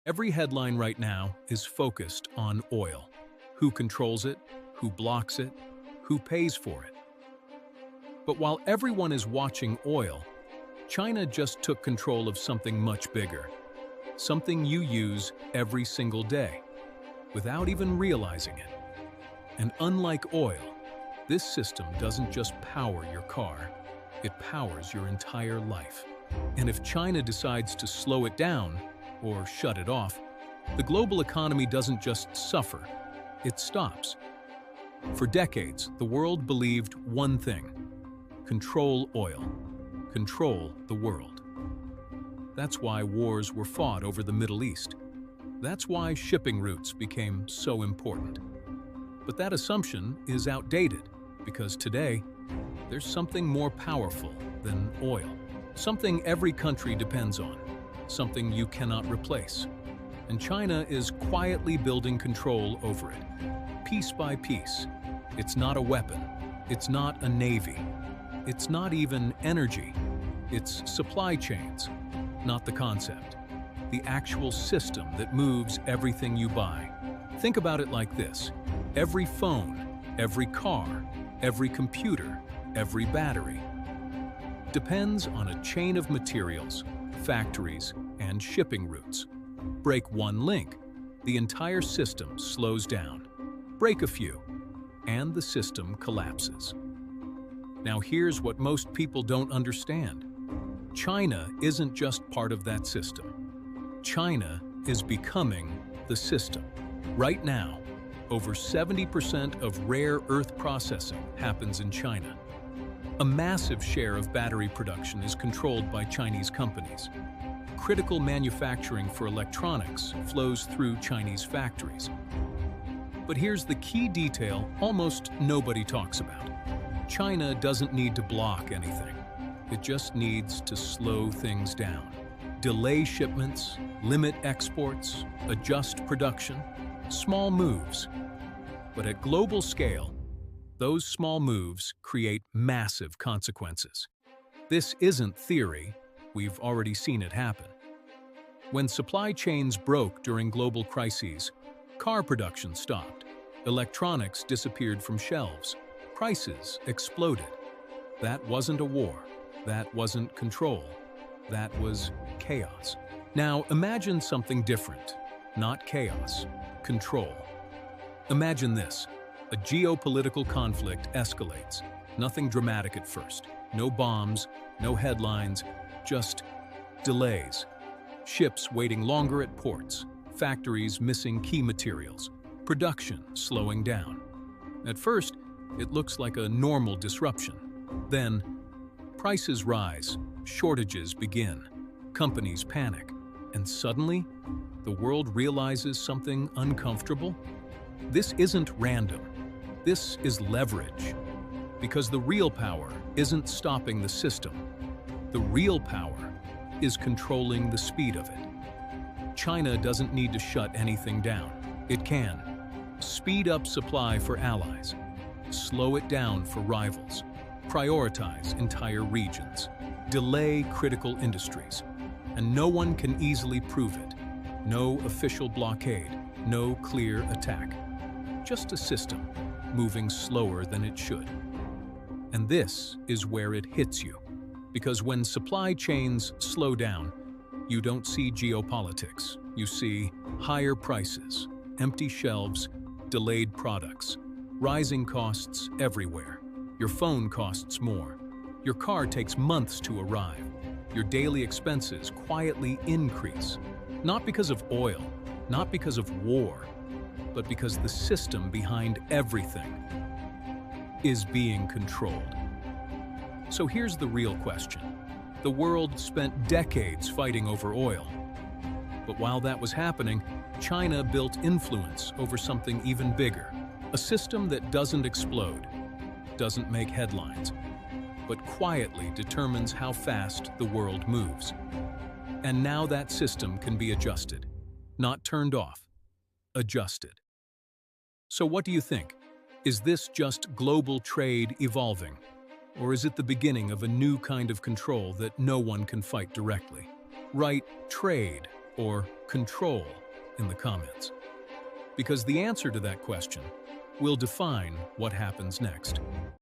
Every headline right now is focused on oil. Who controls it? Who blocks it? Who pays for it? But while everyone is watching oil, China just took control of something much bigger. Something you use every single day, without even realizing it. And unlike oil, this system doesn't just power your car, it powers your entire life. And if China decides to slow it down, or shut it off, the global economy doesn't just suffer, it stops. For decades, the world believed one thing: control oil, control the world. That's why wars were fought over the Middle East. That's why shipping routes became so important. But that assumption is outdated, because today, there's something more powerful than oil. Something every country depends on. Something you cannot replace. And China is quietly building control over it, piece by piece. It's not a weapon. It's not a navy. It's not even energy. It's supply chains, not the concept. The actual system that moves everything you buy. Think about it like this. Every phone, every car, every computer, every battery depends on a chain of materials, factories, and shipping routes. Break one link, the entire system slows down. Break a few, and the system collapses. Now here's what most people don't understand. China isn't just part of that system. China is becoming the system. Right now, over 70% of rare earth processing happens in China. A massive share of battery production is controlled by Chinese companies. Critical manufacturing for electronics flows through Chinese factories. But here's the key detail almost nobody talks about. China doesn't need to block anything. It just needs to slow things down. Delay shipments, limit exports, adjust production. Small moves. But at global scale, those small moves create massive consequences. This isn't theory. We've already seen it happen. When supply chains broke during global crises, car production stopped. Electronics disappeared from shelves. Prices exploded. That wasn't a war. That wasn't control. That was chaos. Now imagine something different. Not chaos. Control. Imagine this. A geopolitical conflict escalates. Nothing dramatic at first. No bombs, no headlines, just delays. Ships waiting longer at ports. Factories missing key materials. Production slowing down. At first, it looks like a normal disruption. Then, prices rise, shortages begin, companies panic, and suddenly, the world realizes something uncomfortable. This isn't random. This is leverage. Because the real power isn't stopping the system. The real power is controlling the speed of it. China doesn't need to shut anything down. It can. Speed up supply for allies. Slow it down for rivals. Prioritize entire regions. Delay critical industries. And no one can easily prove it. No official blockade. No clear attack. Just a system moving slower than it should. And this is where it hits you. Because when supply chains slow down, you don't see geopolitics. You see higher prices, empty shelves, delayed products, rising costs everywhere. Your phone costs more. Your car takes months to arrive. Your daily expenses quietly increase. Not because of oil, not because of war, but because the system behind everything is being controlled. So here's the real question. The world spent decades fighting over oil. But while that was happening, China built influence over something even bigger. A system that doesn't explode, doesn't make headlines, but quietly determines how fast the world moves. And now that system can be adjusted. Not turned off, adjusted. So what do you think? Is this just global trade evolving? Or is it the beginning of a new kind of control that no one can fight directly? Right, trade, or control in the comments, because the answer to that question will define what happens next.